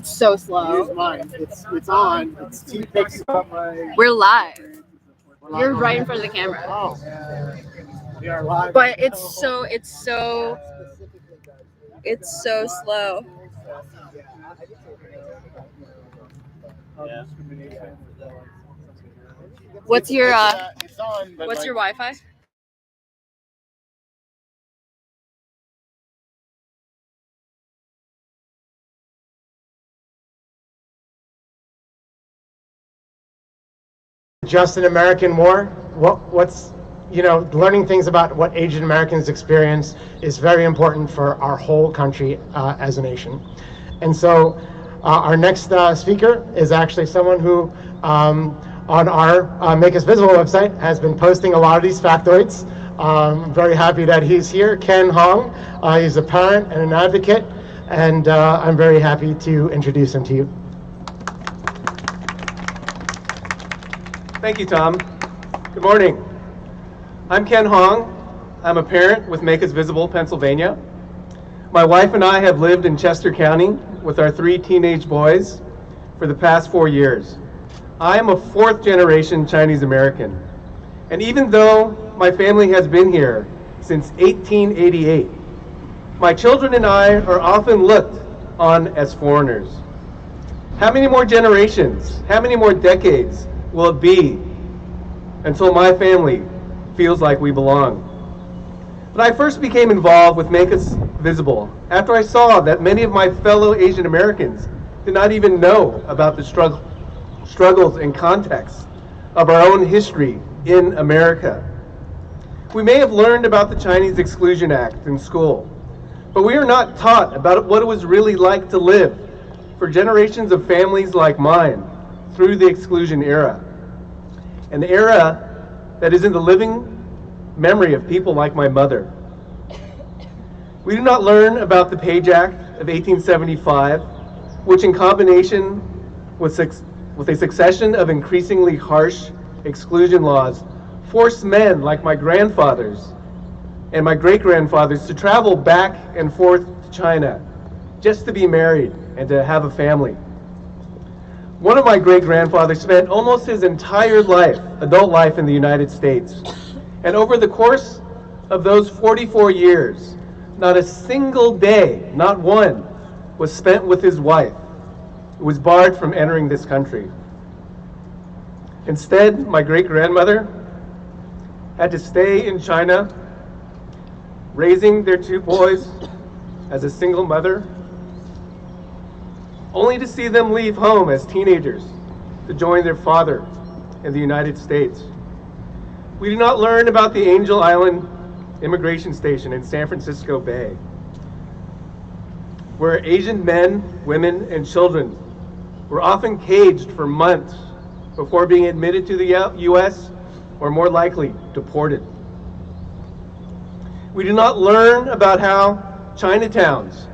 It's so slow. Here's mine. It's on. It's toothpicks from my. We're live. You're right in front of the camera. Oh. We are live. But it's so slow. Yeah. What's your It's on, but what's your Wi-Fi? Just an American war. What's learning things about what Asian Americans experience is very important for our whole country as a nation. And so our next speaker is actually someone who on our Make Us Visible website has been posting a lot of these factoids. I'm very happy that he's here. Ken Hong. He's a parent and an advocate, and I'm very happy to introduce him to you. Thank you, Tom. Good morning. I'm Ken Hong. I'm a parent with Make Us Visible, Pennsylvania. My wife and I have lived in Chester County with our 3 teenage boys for the past 4 years. I am a 4th generation Chinese American. And even though my family has been here since 1888, my children and I are often looked on as foreigners. How many more generations, how many more decades will it be until my family feels like we belong? But I first became involved with Make Us Visible after I saw that many of my fellow Asian Americans did not even know about the struggles and context of our own history in America. We may have learned about the Chinese Exclusion Act in school, but we are not taught about what it was really like to live for generations of families like mine through the exclusion era, an era that is in the living memory of people like my mother. We do not learn about the Page Act of 1875, which in combination with a succession of increasingly harsh exclusion laws forced men like my grandfathers and my great-grandfathers to travel back and forth to China just to be married and to have a family. One of my great-grandfathers spent almost his entire life, adult life, in the United States. And over the course of those 44 years, not a single day, not one, was spent with his wife, who was barred from entering this country. Instead, my great-grandmother had to stay in China, raising their 2 boys as a single mother, only to see them leave home as teenagers to join their father in the United States. We do not learn about the Angel Island immigration station in San Francisco Bay, where Asian men, women, and children were often caged for months before being admitted to the U.S. or more likely deported. We do not learn about how Chinatowns,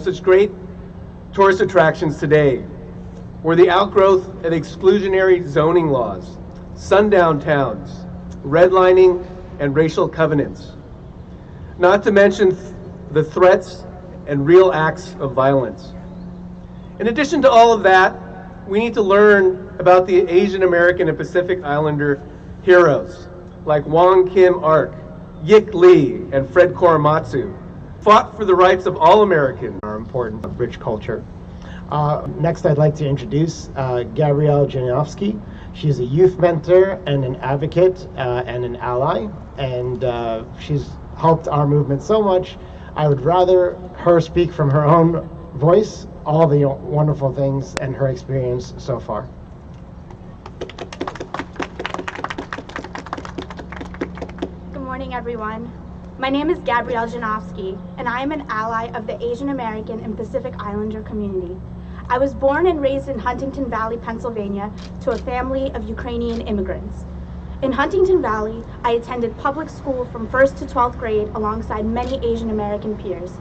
such great tourist attractions today, were the outgrowth of exclusionary zoning laws, sundown towns, redlining, and racial covenants, not to mention the threats and real acts of violence. In addition to all of that, we need to learn about the Asian American and Pacific Islander heroes like Wong Kim Ark, Yik Lee, and Fred Korematsu, fought for the rights of all Americans. Our important rich culture. Next, I'd like to introduce Gabrielle Janowski. She's a youth mentor and an advocate and an ally, and she's helped our movement so much. I would rather her speak from her own voice all the wonderful things and her experience so far. Good morning, everyone. My name is Gabrielle Janowski, and I am an ally of the Asian American and Pacific Islander community. I was born and raised in Huntington Valley, Pennsylvania, to a family of Ukrainian immigrants. In Huntington Valley, I attended public school from 1st to 12th grade alongside many Asian American peers.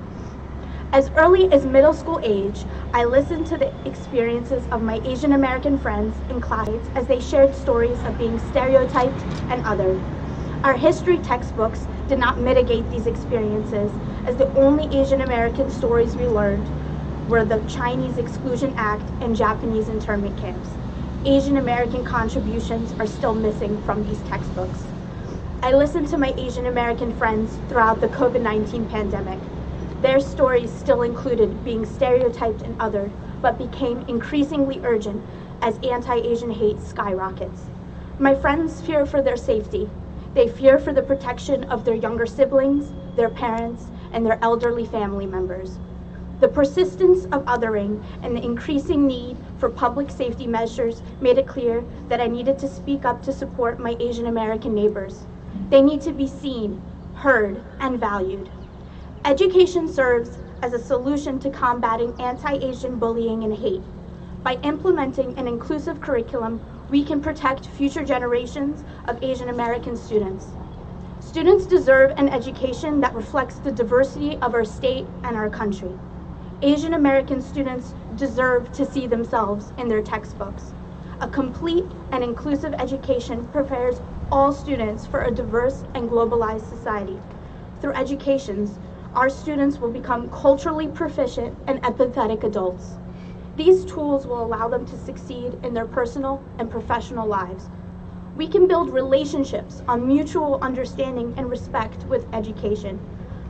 As early as middle school age, I listened to the experiences of my Asian American friends and classmates as they shared stories of being stereotyped and othered. Our history textbooks did not mitigate these experiences, as the only Asian American stories we learned were the Chinese Exclusion Act and Japanese internment camps. Asian American contributions are still missing from these textbooks. I listened to my Asian American friends throughout the COVID-19 pandemic. Their stories still included being stereotyped and othered, but became increasingly urgent as anti-Asian hate skyrockets. My friends fear for their safety. They fear for the protection of their younger siblings, their parents, and their elderly family members. The persistence of othering and the increasing need for public safety measures made it clear that I needed to speak up to support my Asian American neighbors. They need to be seen, heard, and valued. Education serves as a solution to combating anti-Asian bullying and hate. By implementing an inclusive curriculum, we can protect future generations of Asian American students. Students deserve an education that reflects the diversity of our state and our country. Asian American students deserve to see themselves in their textbooks. A complete and inclusive education prepares all students for a diverse and globalized society. Through educations, our students will become culturally proficient and empathetic adults. These tools will allow them to succeed in their personal and professional lives. We can build relationships on mutual understanding and respect with education.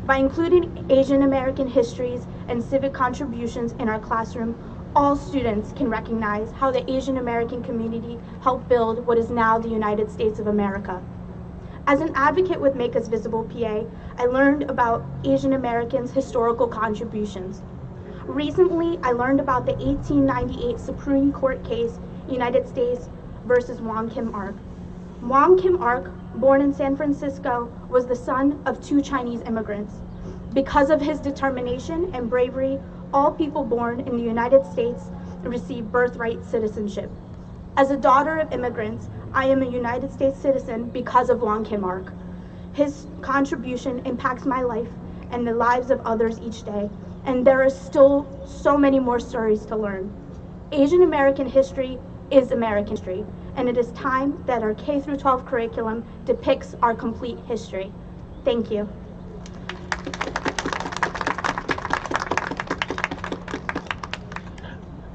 By including Asian American histories and civic contributions in our classroom, all students can recognize how the Asian American community helped build what is now the United States of America. As an advocate with Make Us Visible PA, I learned about Asian Americans' historical contributions. Recently, I learned about the 1898 Supreme Court case, United States versus Wong Kim Ark. Wong Kim Ark, born in San Francisco, was the son of 2 Chinese immigrants. Because of his determination and bravery, all people born in the United States receive birthright citizenship. As a daughter of immigrants, I am a United States citizen because of Wong Kim Ark. His contribution impacts my life and the lives of others each day, and there are still so many more stories to learn. Asian American history is American history, and it is time that our K-12 curriculum depicts our complete history. Thank you.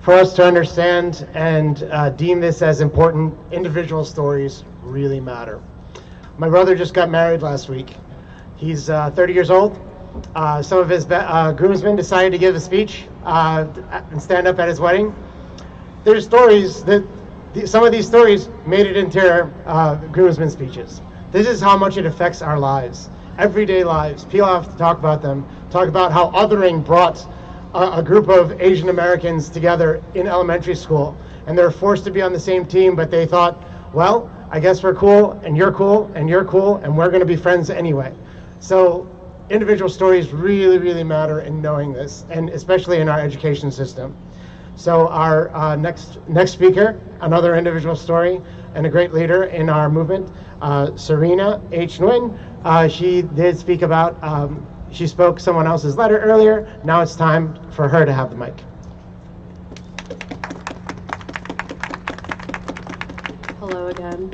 For us to understand and deem this as important, individual stories really matter. My brother just got married last week. He's 30 years old. Some of his groomsmen decided to give a speech and stand up at his wedding. There's stories that some of these stories made it into groomsmen speeches. This is how much it affects our lives, everyday lives. People have to talk about them, talk about how othering brought a group of Asian Americans together in elementary school, and they're forced to be on the same team, but they thought, well, I guess we're cool, and you're cool, and you're cool, and we're going to be friends anyway. So individual stories really, really matter in knowing this, and especially in our education system. So our next speaker, another individual story, and a great leader in our movement, Serena H. Nguyen. She did speak about, she spoke someone else's letter earlier. Now it's time for her to have the mic. Hello again.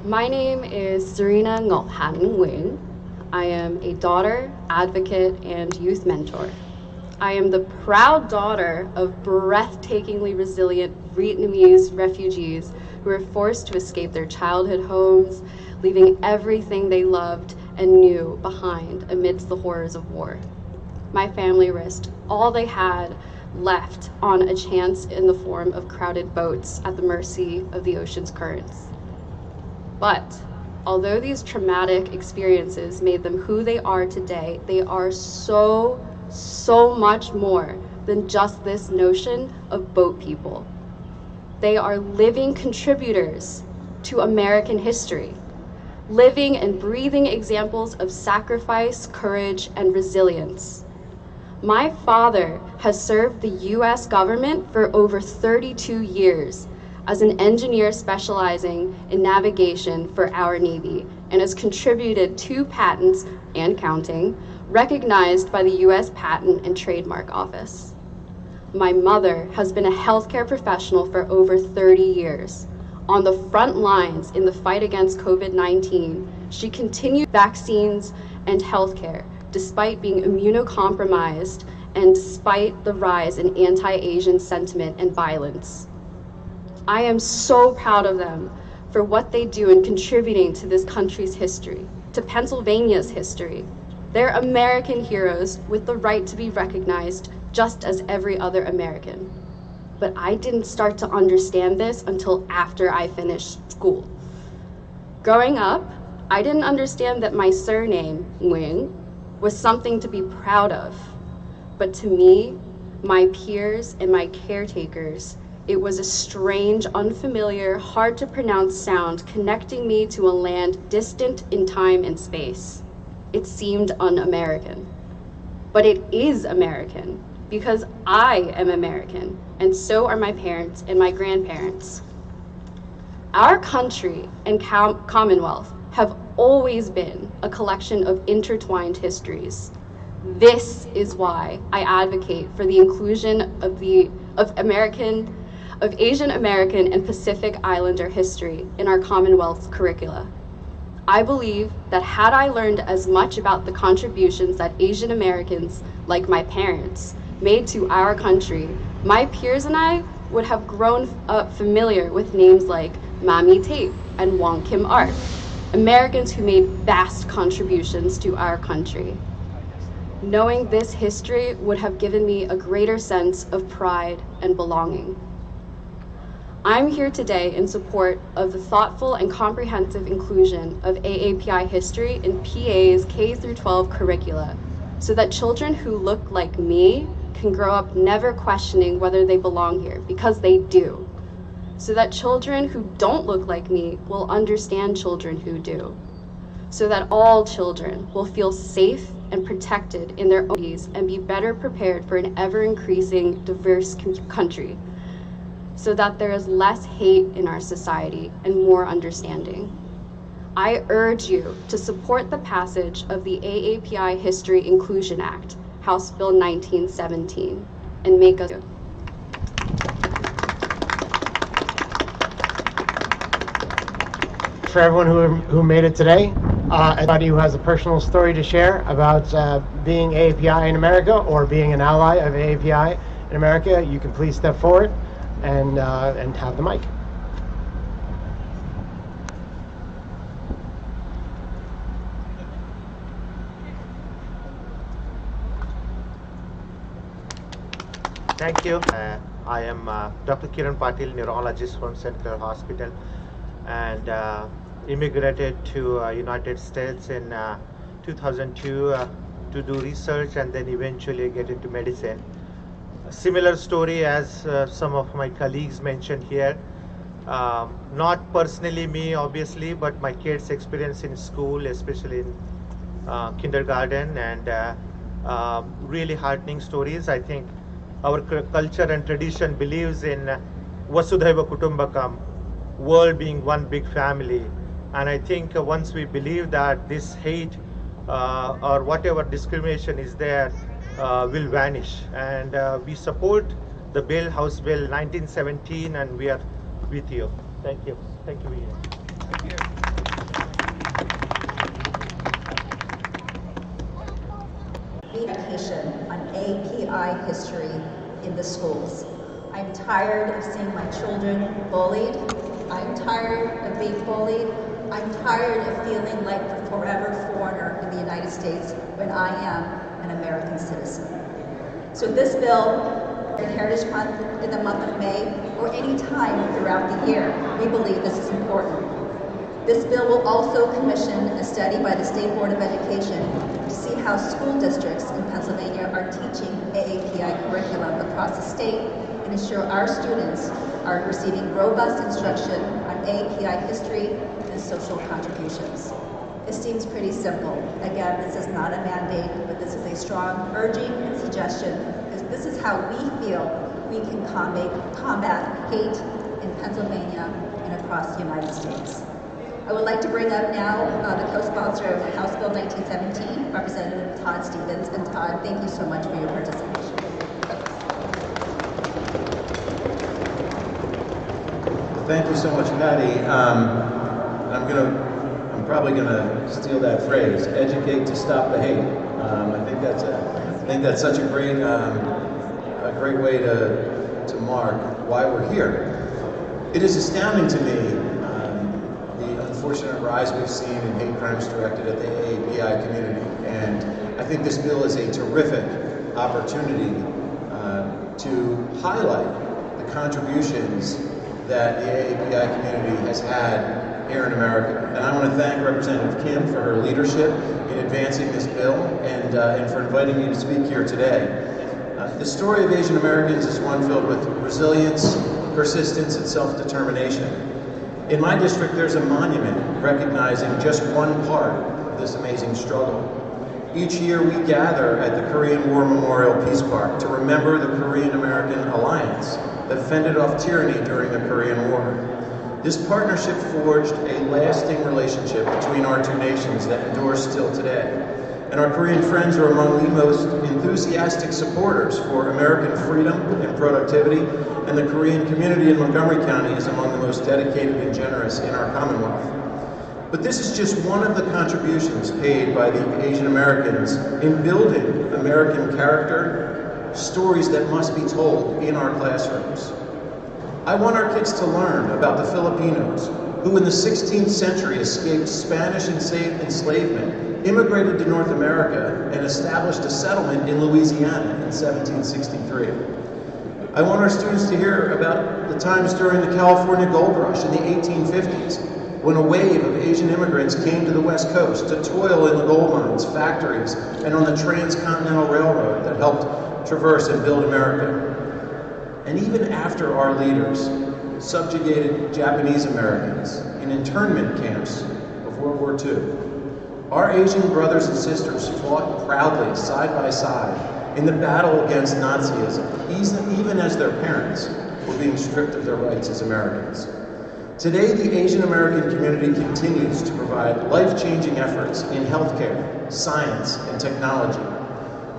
My name is Serena Ngọc Nguyen. I am a daughter, advocate, and youth mentor. I am the proud daughter of breathtakingly resilient Vietnamese refugees who were forced to escape their childhood homes, leaving everything they loved and knew behind amidst the horrors of war. My family risked all they had left on a chance in the form of crowded boats at the mercy of the ocean's currents. But although these traumatic experiences made them who they are today, they are so much more than just this notion of boat people. They are living contributors to American history, living and breathing examples of sacrifice, courage, and resilience. My father has served the US government for over 32 years as an engineer specializing in navigation for our Navy, and has contributed 2 patents and counting, recognized by the US Patent and Trademark Office. My mother has been a healthcare professional for over 30 years. On the front lines in the fight against COVID-19, she continued vaccines and healthcare despite being immunocompromised and despite the rise in anti-Asian sentiment and violence. I am so proud of them for what they do in contributing to this country's history, to Pennsylvania's history. They're American heroes with the right to be recognized just as every other American. But I didn't start to understand this until after I finished school. Growing up, I didn't understand that my surname, Nguyen, was something to be proud of. But to me, my peers and my caretakers, it was a strange, unfamiliar, hard to pronounce sound connecting me to a land distant in time and space. It seemed un-American. But it is American because I am American, and so are my parents and my grandparents. Our country and Commonwealth have always been a collection of intertwined histories. This is why I advocate for the inclusion of Asian American and Pacific Islander history in our Commonwealth's curricula. I believe that had I learned as much about the contributions that Asian Americans, like my parents, made to our country, my peers and I would have grown up familiar with names like Mami Tape and Wong Kim Ark, Americans who made vast contributions to our country. Knowing this history would have given me a greater sense of pride and belonging. I'm here today in support of the thoughtful and comprehensive inclusion of AAPI history in PA's K-12 curricula, so that children who look like me can grow up never questioning whether they belong here, because they do. So that children who don't look like me will understand children who do. So that all children will feel safe and protected in their own ways and be better prepared for an ever-increasing diverse country. So that there is less hate in our society and more understanding. I urge you to support the passage of the AAPI History Inclusion Act, House Bill 1917, and make us. For everyone who made it today, anybody who has a personal story to share about being AAPI in America or being an ally of AAPI in America, you can please step forward and have the mic. Thank you. I am Dr. Kiran Patil, neurologist from Central Hospital, and immigrated to United States in 2002 to do research and then eventually get into medicine. A similar story as some of my colleagues mentioned here. Not personally me, obviously, but my kids' experience in school, especially in kindergarten, and really heartening stories. I think our culture and tradition believes in Vasudhaiva Kutumbakam, world being one big family. And I think once we believe that this hate or whatever discrimination is there will vanish. And we support the bill, House Bill 1917, and we are with you. Thank you. Thank you, Ian. Thank you. Education on API history in the schools. I'm tired of seeing my children bullied. I'm tired of being bullied. I'm tired of feeling like the forever foreigner in the United States when I am an American citizen. So this bill, in Heritage Month, in the month of May, or any time throughout the year, we believe this is important. This bill will also commission a study by the State Board of Education to see how school districts in Pennsylvania are teaching AAPI curriculum across the state and ensure our students are receiving robust instruction on AAPI history and social contributions. It seems pretty simple. Again, this is not a mandate, but this is a strong urging and suggestion, because this is how we feel we can combat hate in Pennsylvania and across the United States. I would like to bring up now the co-sponsor of House Bill 1917, Representative Todd Stevens. And Todd, thank you so much for your participation. Thank you so much, Patty. I'm probably gonna steal that phrase, educate to stop the hate. I think that's such a great way to mark why we're here. It is astounding to me the unfortunate rise we've seen in hate crimes directed at the AAPI community, and I think this bill is a terrific opportunity to highlight the contributions that the AAPI community has had here in America. And I want to thank Representative Kim for her leadership in advancing this bill and for inviting me to speak here today. The story of Asian Americans is one filled with resilience, persistence, and self-determination. In my district, there's a monument recognizing just one part of this amazing struggle. Each year we gather at the Korean War Memorial Peace Park to remember the Korean-American alliance that fended off tyranny during the Korean War. This partnership forged a lasting relationship between our two nations that endures still today. And our Korean friends are among the most enthusiastic supporters for American freedom and productivity, and the Korean community in Montgomery County is among the most dedicated and generous in our Commonwealth. But this is just one of the contributions paid by the Asian Americans in building American character, stories that must be told in our classrooms. I want our kids to learn about the Filipinos, who in the 16th century escaped Spanish enslavement, immigrated to North America, and established a settlement in Louisiana in 1763. I want our students to hear about the times during the California Gold Rush in the 1850s, when a wave of Asian immigrants came to the West Coast to toil in the gold mines, factories, and on the Transcontinental Railroad that helped traverse and build America. And even after our leaders subjugated Japanese Americans in internment camps of World War II, our Asian brothers and sisters fought proudly side by side in the battle against Nazism, even as their parents were being stripped of their rights as Americans. Today, the Asian American community continues to provide life-changing efforts in healthcare, science, and technology.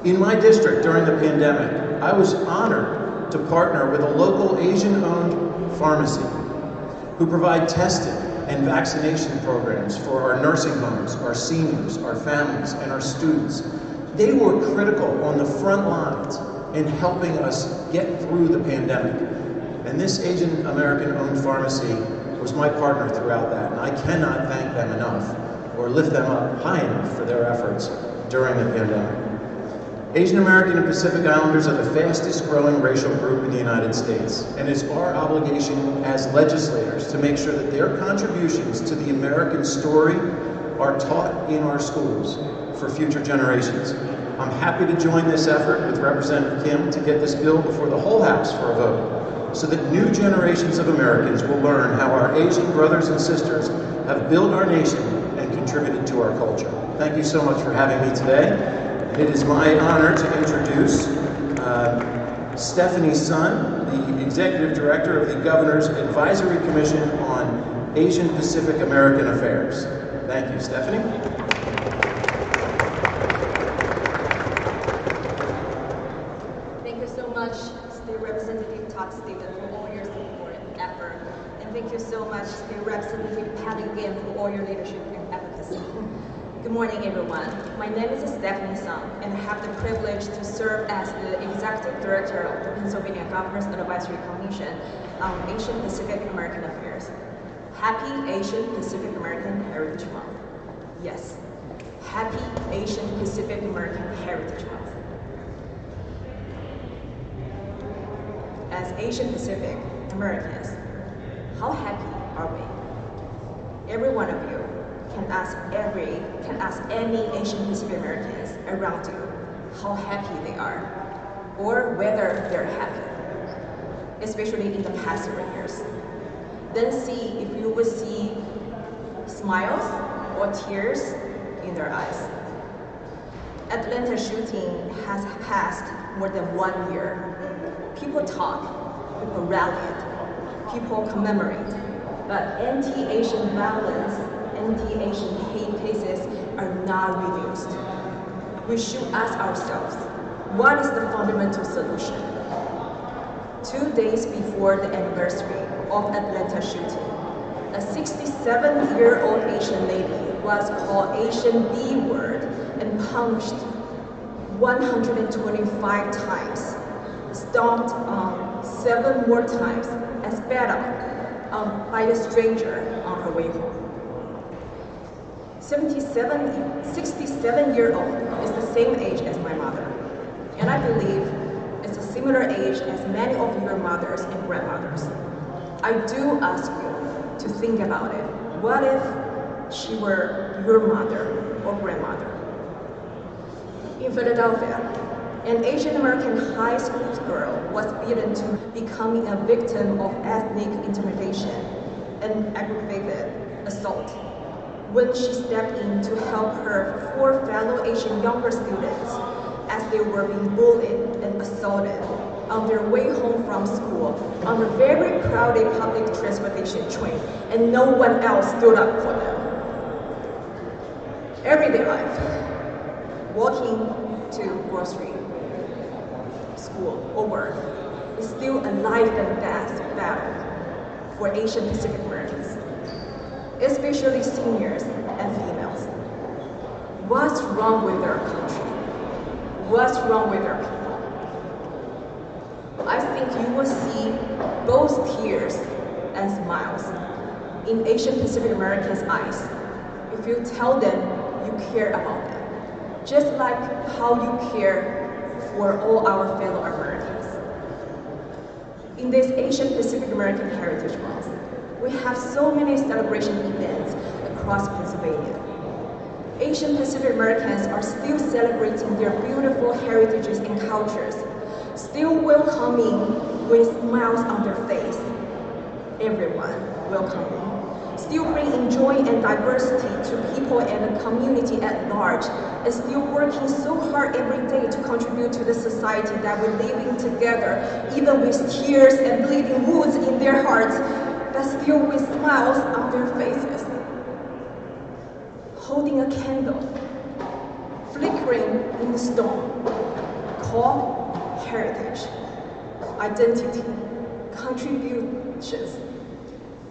In my district during the pandemic, I was honored to partner with a local Asian-owned pharmacy who provide testing and vaccination programs for our nursing homes, our seniors, our families, and our students. They were critical on the front lines in helping us get through the pandemic. And this Asian American-owned pharmacy was my partner throughout that, and I cannot thank them enough or lift them up high enough for their efforts during the pandemic. Asian American and Pacific Islanders are the fastest growing racial group in the United States, and it's our obligation as legislators to make sure that their contributions to the American story are taught in our schools for future generations. I'm happy to join this effort with Representative Kim to get this bill before the whole House for a vote, so that new generations of Americans will learn how our Asian brothers and sisters have built our nation and contributed to our culture. Thank you so much for having me today. It is my honor to introduce Stephanie Sun, the Executive Director of the Governor's Advisory Commission on Asian Pacific American Affairs. Thank you, Stephanie. Thank you so much, State Representative Todd Stevens, for all your support and effort. And thank you so much, State Representative Patty Ginn, for all your leadership and advocacy. Good morning, everyone. My name is Stephanie Sun, and I have the privilege to serve as the Executive Director of the Pennsylvania Governor's Advisory Commission on Asian Pacific American Affairs. Happy Asian Pacific American Heritage Month. Yes, Happy Asian Pacific American Heritage Month. As Asian Pacific Americans, how happy are we? Every one of you can ask any Asian Pacific Americans around you how happy they are, or whether they're happy, especially in the past 3 years. Then see if you will see smiles or tears in their eyes. Atlanta shooting has passed more than 1 year. People talk, people rallied, people commemorate, but anti-Asian violence, anti-Asian hate cases are not reduced. We should ask ourselves, what is the fundamental solution? 2 days before the anniversary of Atlanta shooting, a 67-year-old Asian lady was called Asian B-word and punched 125 times, stomped 7 more times, and spat out by a stranger on her way home. 67-year-old is the same age as my mother, and I believe it's a similar age as many of your mothers and grandmothers. I do ask you to think about it. What if she were your mother or grandmother? In Philadelphia, an Asian American high school girl was beaten to becoming a victim of ethnic intimidation and aggravated assault when she stepped in to help her 4 fellow Asian younger students as they were being bullied and assaulted on their way home from school on a very crowded public transportation train, and no one else stood up for them. Everyday life, walking to grocery, school, or work is still a life and death battle for Asian Pacific Americans, especially seniors and females. What's wrong with our country? What's wrong with our people? I think you will see both tears and smiles in Asian Pacific Americans' eyes if you tell them you care about them, just like how you care for all our fellow Americans. In this Asian Pacific American Heritage Month, we have so many celebration events across Pennsylvania. Asian Pacific Americans are still celebrating their beautiful heritages and cultures, still welcoming with smiles on their face. Everyone welcoming. Still bringing joy and diversity to people and the community at large, and still working so hard every day to contribute to the society that we're living together, even with tears and bleeding wounds in their hearts, but still with smiles on their faces. Holding a candle, flickering in the storm, called heritage, identity, contributions,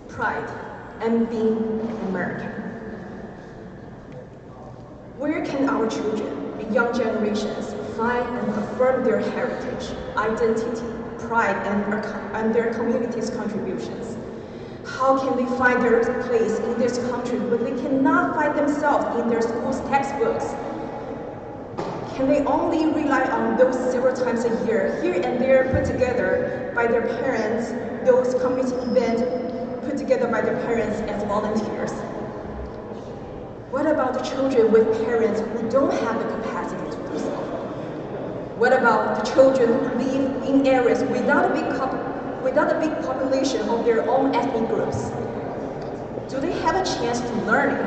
pride, and being American. Where can our children and young generations find and affirm their heritage, identity, pride, and their community's contributions? How can they find their place in this country when they cannot find themselves in their school's textbooks? Can they only rely on those several times a year, here and there put together by their parents, those community events put together by their parents as volunteers? What about the children with parents who don't have the capacity to do so? What about the children who live in areas without a big population of their own ethnic groups? Do they have a chance to learn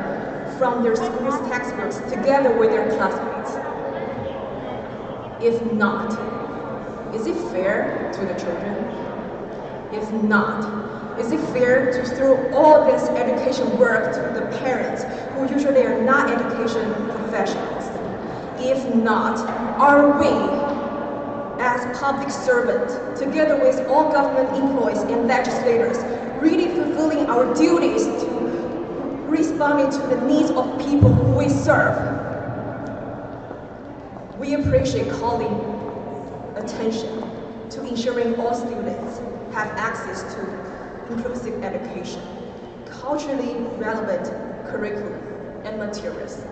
from their school's textbooks together with their classmates? If not, is it fair to the children? If not, is it fair to throw all this education work to the parents who usually are not education professionals? If not, are we, as public servants, together with all government employees and legislators, really fulfilling our duties to responding to the needs of people who we serve? We appreciate calling attention to ensuring all students have access to inclusive education, culturally relevant curriculum and materials.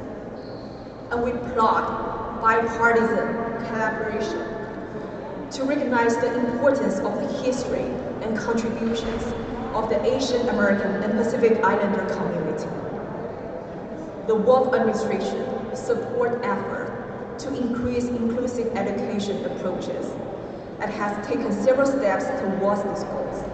And we applaud bipartisan collaboration to recognize the importance of the history and contributions of the Asian American and Pacific Islander community. The Wolf administration support effort to increase inclusive education approaches and has taken several steps towards these goals.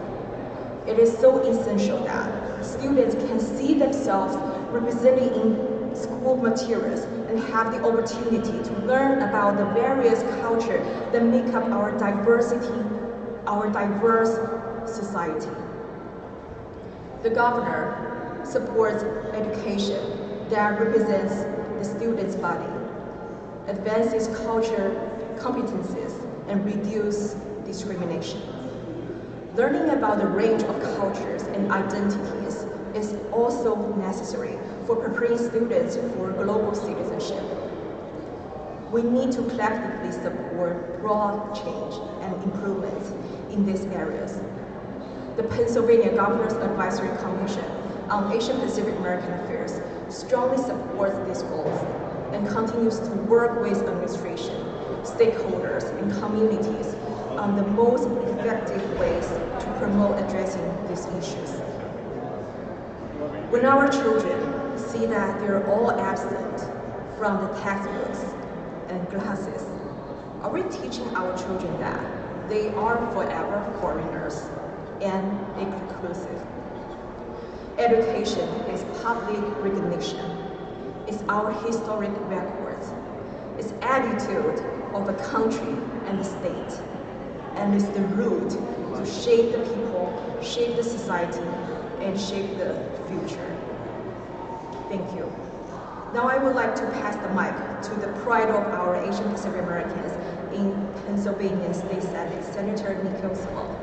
It is so essential that students can see themselves represented in school materials and have the opportunity to learn about the various cultures that make up our diversity, our diverse society. The governor supports education that represents the student's body, advances culture competencies, and reduces discrimination. Learning about the range of cultures and identities is also necessary for preparing students for global citizenship. We need to collectively support broad change and improvements in these areas. The Pennsylvania Governor's Advisory Commission on Asian Pacific American Affairs strongly supports these goals and continues to work with administration, stakeholders, and communities on the most effective ways to promote addressing these issues. When our children see that they're all absent from the textbooks and classes, are we teaching our children that they are forever foreigners and exclusive? Education is public recognition. It's our historic records. It's attitude of the country and the state. And it's the root to shape the people, shape the society, and shape the future. Thank you. Now I would like to pass the mic to the pride of our Asian Pacific Americans in Pennsylvania State Senate, Senator Nikhil Sawant.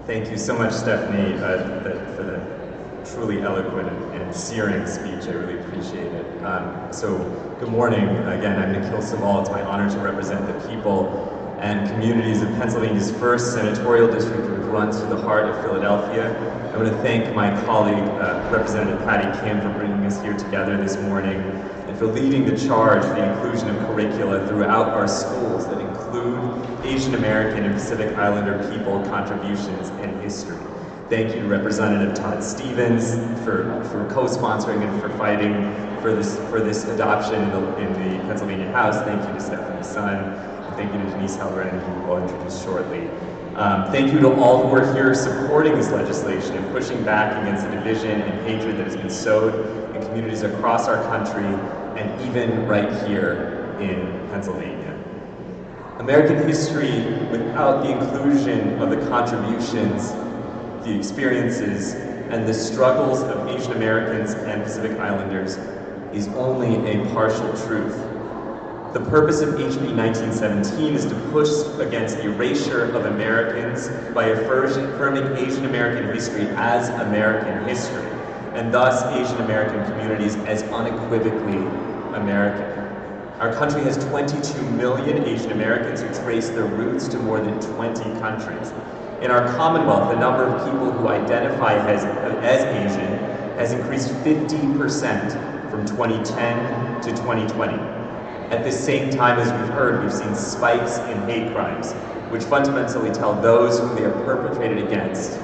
Thank you so much, Stephanie, for the truly eloquent and searing speech. I really appreciate it. So, good morning. Again, I'm Nikhil Sawant. It's my honor to represent the people and communities of Pennsylvania's first senatorial district, which runs through the heart of Philadelphia. I want to thank my colleague, Representative Patty Kim, for bringing us here together this morning and for leading the charge for the inclusion of curricula throughout our schools that include Asian American and Pacific Islander people contributions and history. Thank you to Representative Todd Stevens for co-sponsoring and for fighting for this adoption in the Pennsylvania House. Thank you to Stephanie Sun. And thank you to Denise Halloran, who will introduce shortly. Thank you to all who are here supporting this legislation and pushing back against the division and hatred that has been sowed in communities across our country and even right here in Pennsylvania. American history, without the inclusion of the contributions, the experiences, and the struggles of Asian Americans and Pacific Islanders, is only a partial truth. The purpose of HB 1917 is to push against the erasure of Americans by affirming Asian American history as American history, and thus Asian American communities as unequivocally American. Our country has 22 million Asian Americans who trace their roots to more than 20 countries. In our Commonwealth, the number of people who identify as Asian has increased 50% from 2010 to 2020. At the same time, as we've heard, we've seen spikes in hate crimes, which fundamentally tell those whom they are perpetrated against,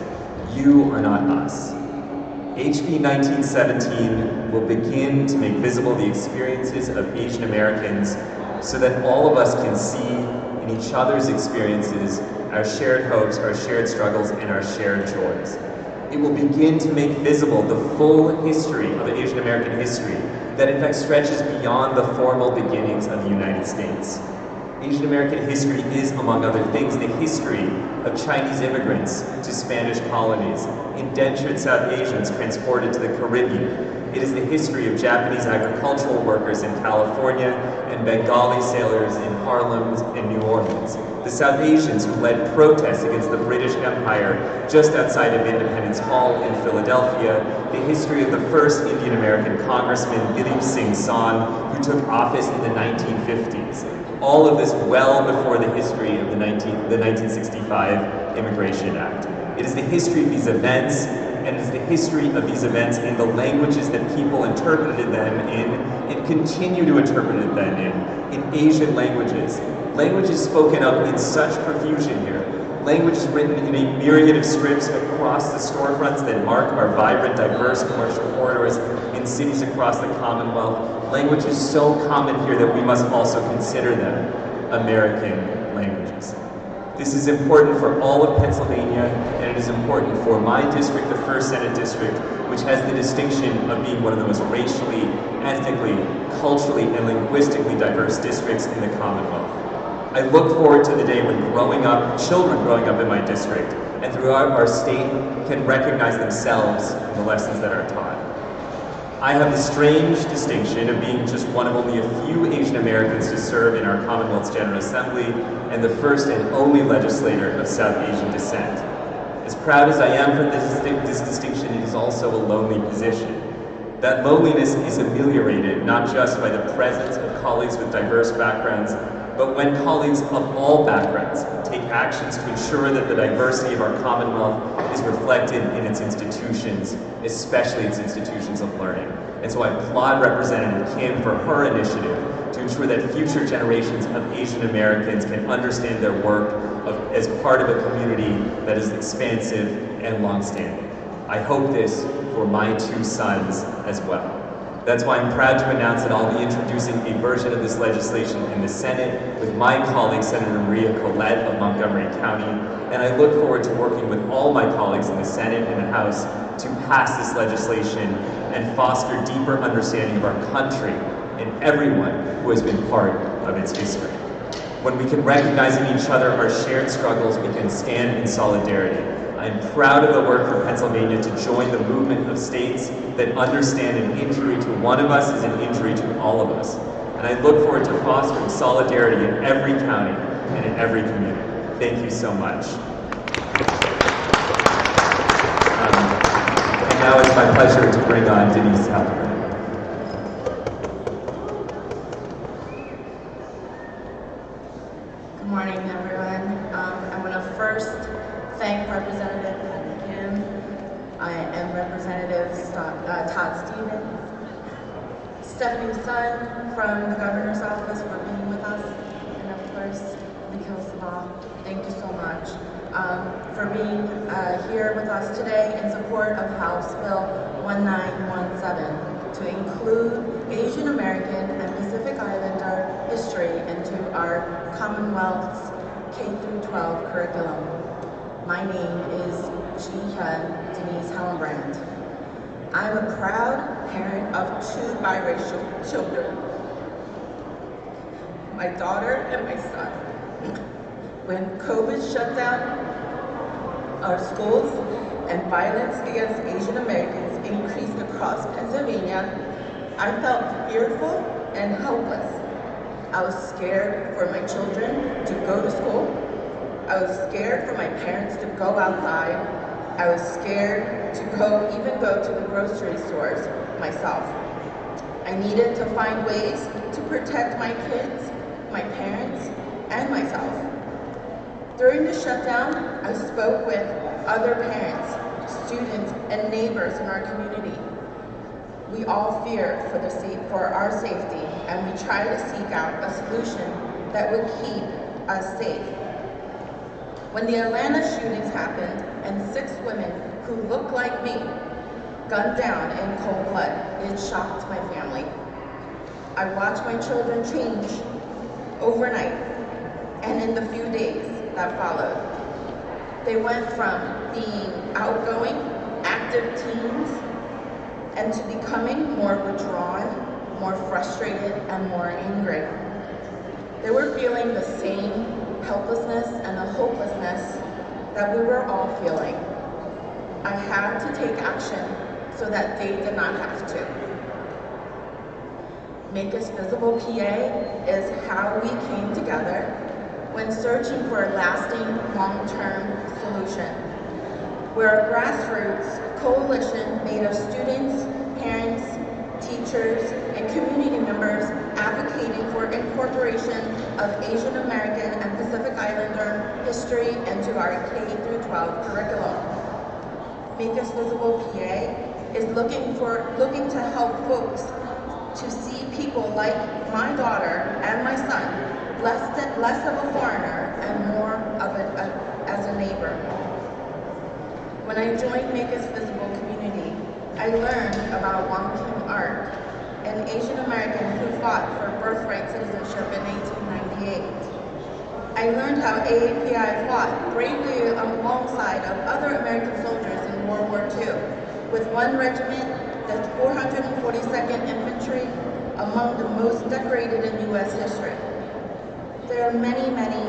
you are not us. HB 1917 will begin to make visible the experiences of Asian Americans so that all of us can see in each other's experiences our shared hopes, our shared struggles, and our shared joys. It will begin to make visible the full history of Asian American history that in fact stretches beyond the formal beginnings of the United States. Asian American history is, among other things, the history of Chinese immigrants to Spanish colonies, indentured South Asians transported to the Caribbean. It is the history of Japanese agricultural workers in California and Bengali sailors in Harlem and New Orleans. The South Asians who led protests against the British Empire just outside of Independence Hall in Philadelphia. The history of the first Indian American congressman, Dilip Singh San, who took office in the 1950s. All of this well before the history of the 1965 Immigration Act. It is the history of these events, and it is the history of these events in the languages that people interpreted them in and continue to interpret them in Asian languages. Languages spoken of in such profusion here. Languages written in a myriad of scripts across the storefronts that mark our vibrant, diverse commercial corridors in cities across the Commonwealth. Languages so common here that we must also consider them American languages. This is important for all of Pennsylvania, and it is important for my district, the 1st Senate District, which has the distinction of being one of the most racially, ethnically, culturally, and linguistically diverse districts in the Commonwealth. I look forward to the day when children growing up in my district and throughout our state can recognize themselves in the lessons that are taught. I have the strange distinction of being just one of only a few Asian Americans to serve in our Commonwealth's General Assembly and the first and only legislator of South Asian descent. As proud as I am for this distinction, it is also a lonely position. That loneliness is ameliorated not just by the presence of colleagues with diverse backgrounds, but when colleagues of all backgrounds take actions to ensure that the diversity of our Commonwealth is reflected in its institutions, especially its institutions of learning. And so I applaud Representative Kim for her initiative to ensure that future generations of Asian Americans can understand their work as part of a community that is expansive and longstanding. I hope this for my 2 sons as well. That's why I'm proud to announce that I'll be introducing a version of this legislation in the Senate with my colleague, Senator Maria Collette of Montgomery County, and I look forward to working with all my colleagues in the Senate and the House to pass this legislation and foster deeper understanding of our country and everyone who has been part of its history. When we can recognize in each other our shared struggles, we can stand in solidarity. I am proud of the work for Pennsylvania to join the movement of states that understand an injury to one of us is an injury to all of us. And I look forward to fostering solidarity in every county and in every community. Thank you so much. And now it's my pleasure to bring on Denise Halpern. Good morning, everyone. I want to first thank Representative Kim. I am Representative Todd Stevens, Stephanie's son from the governor's office for being with us, and of course, Nikhil Sabal. Thank you so much for being here with us today in support of House Bill 1917 to include Asian American and Pacific Islander history into our Commonwealth's K-12 curriculum. My name is Ji-Hyun Denise Hallenbrand. I'm a proud parent of 2 biracial children, my daughter and my son. When COVID shut down our schools and violence against Asian Americans increased across Pennsylvania, I felt fearful and helpless. I was scared for my children to go to school. I was scared for my parents to go outside. I was scared to even go to the grocery stores myself. I needed to find ways to protect my kids, my parents, and myself. During the shutdown, I spoke with other parents, students, and neighbors in our community. We all fear for our safety, and we try to seek out a solution that would keep us safe. When the Atlanta shootings happened and 6 women who looked like me gunned down in cold blood, it shocked my family. I watched my children change overnight and in the few days that followed. They went from being outgoing, active teens, and to becoming more withdrawn, more frustrated, and more angry. They were feeling the same helplessness and the hopelessness that we were all feeling. I had to take action so that they did not have to. Make Us Visible PA is how we came together when searching for a lasting, long-term solution. We're a grassroots coalition made of students, parents, teachers, and community members advocating for incorporation of Asian American and Pacific Islander history into our K-12 curriculum. Make Us Visible PA is looking to help folks to see people like my daughter and my son less of a foreigner and more of as a neighbor. When I joined Make Us Visible community, I learned about Wong Kim Ark, an Asian American who fought for birthright citizenship in 1898. I learned how AAPI fought bravely alongside of other American soldiers in World War II, with one regiment, the 442nd Infantry, among the most decorated in U.S. history. There are many, many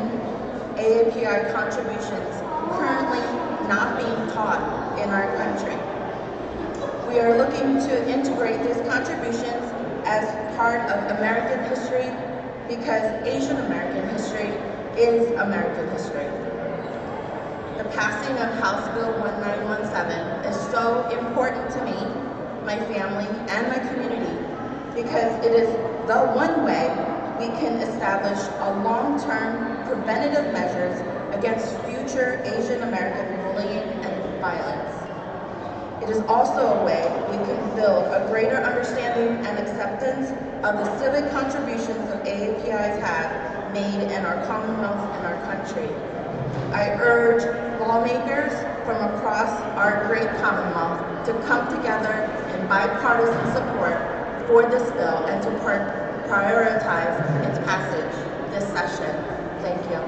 AAPI contributions currently not being taught in our country. We are looking to integrate these contributions as part of American history because Asian American history is American history. The passing of House Bill 1917 is so important to me, my family, and my community because it is the one way we can establish a long-term preventative measures against future Asian American bullying and violence. It is also a way we can build a greater understanding and acceptance of the civic contributions that AAPIs have made in our Commonwealth and our country. I urge lawmakers from across our great Commonwealth to come together in bipartisan support for this bill and to prioritize its passage this session. Thank you.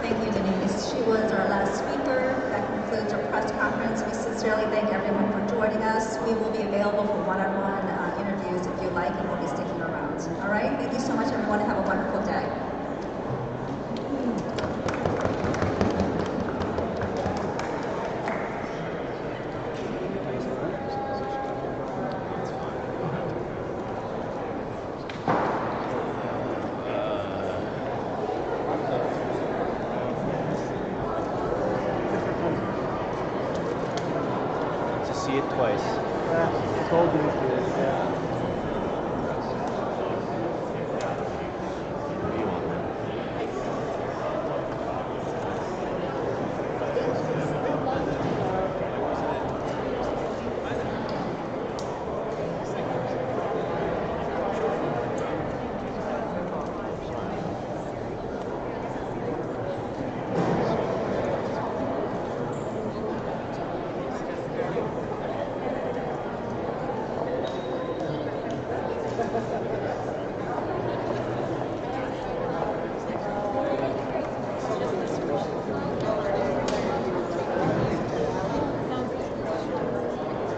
Thank you, Denise. She was our last speaker. That concludes our press conference. We sincerely thank everyone for joining us. We will be available for one-on-one interviews if you like, and we'll be sticking around. All right? Thank you so much, everyone. Have a wonderful day. See it twice. Yeah, I told you. Yeah.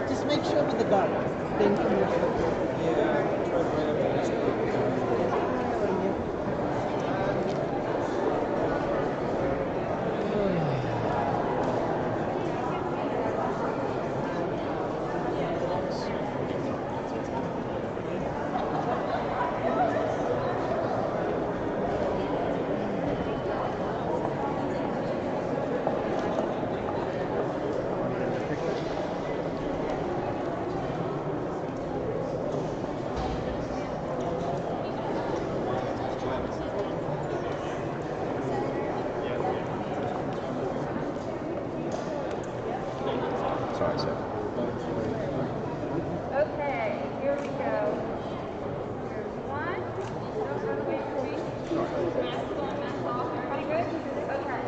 Just make sure with the dark. Thank you. Sorry, sir. Okay, here we go. Here's one. Wait for me. Mask on, mask off. Everybody good? Okay.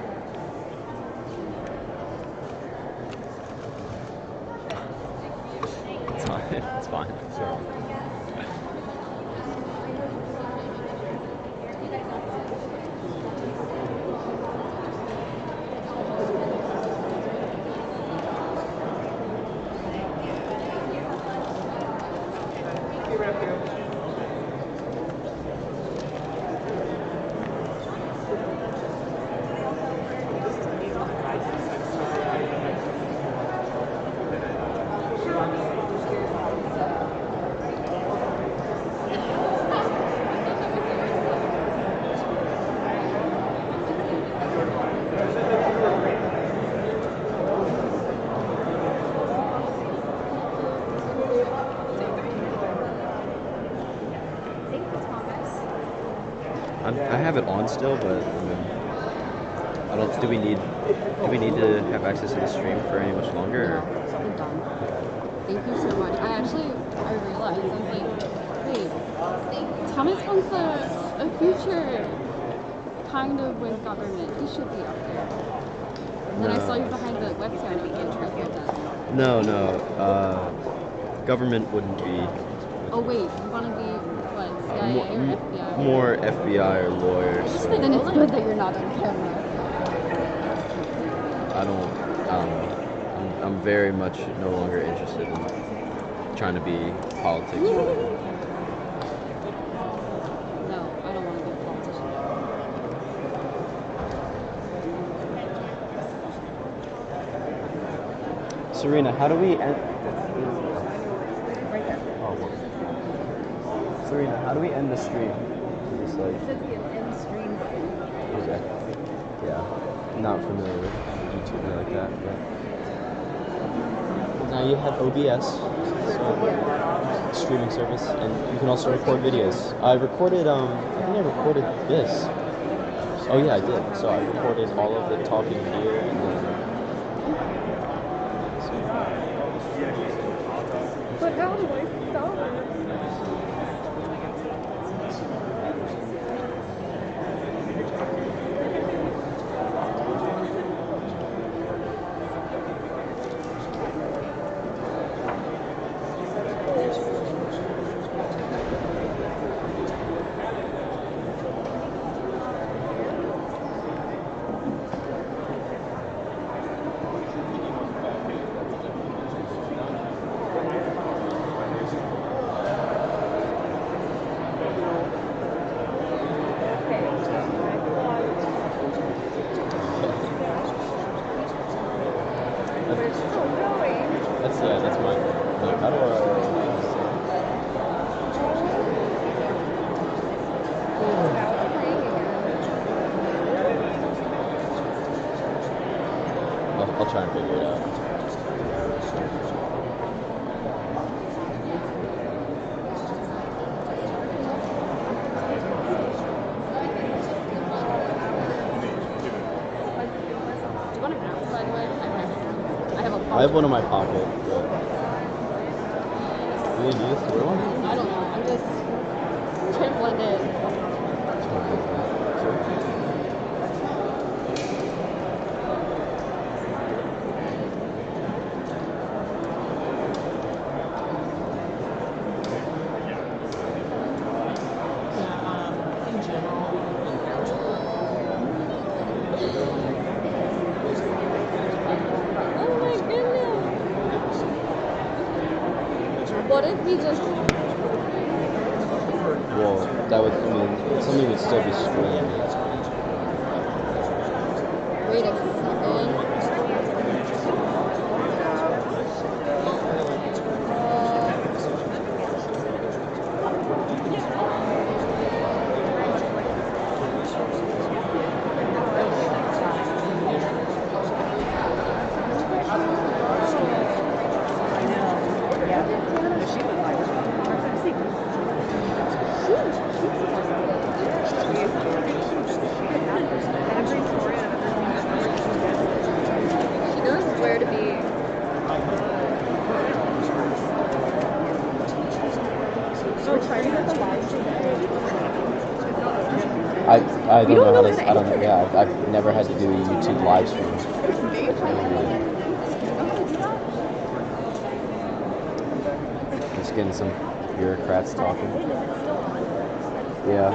It's fine. It's fine. Sorry. I have it on still, but I don't. Do we need to have access to the stream for any much longer? Or? I'm done. Thank you so much. I realized, I was like, wait, Thomas wants a future kind of with government. He should be up there. And then I saw you behind the website. I'm interested in that. No. Government wouldn't be. Oh wait, you want to be what? CIA or FBI? More FBI or lawyers. Then it's good that you're not on camera. I don't know. I'm very much no longer interested in trying to be politics. No, I don't want to be a politician. Serena, how do we end? Right there. Oh, well. Serena, how do we end the stream? just like. Should be an end stream button. Exactly. Yeah. Not familiar with YouTube like that, but now you have OBS, so streaming service, and you can also record videos. I recorded, I think I recorded this. Oh yeah, I did. So I recorded all of the talking here, and then. But how do I stop it? That's mine. Like, how do I? I'll try and figure it out. I have one in my pocket, but you need this for one? I don't know. I'm just trying to blend in. What if we just... Well, that would, I mean, something would still be streamed. Wait a second. Where to be. I don't know how to. I don't know. Yeah, I've never had to do a YouTube live stream. Just getting some bureaucrats talking. Yeah.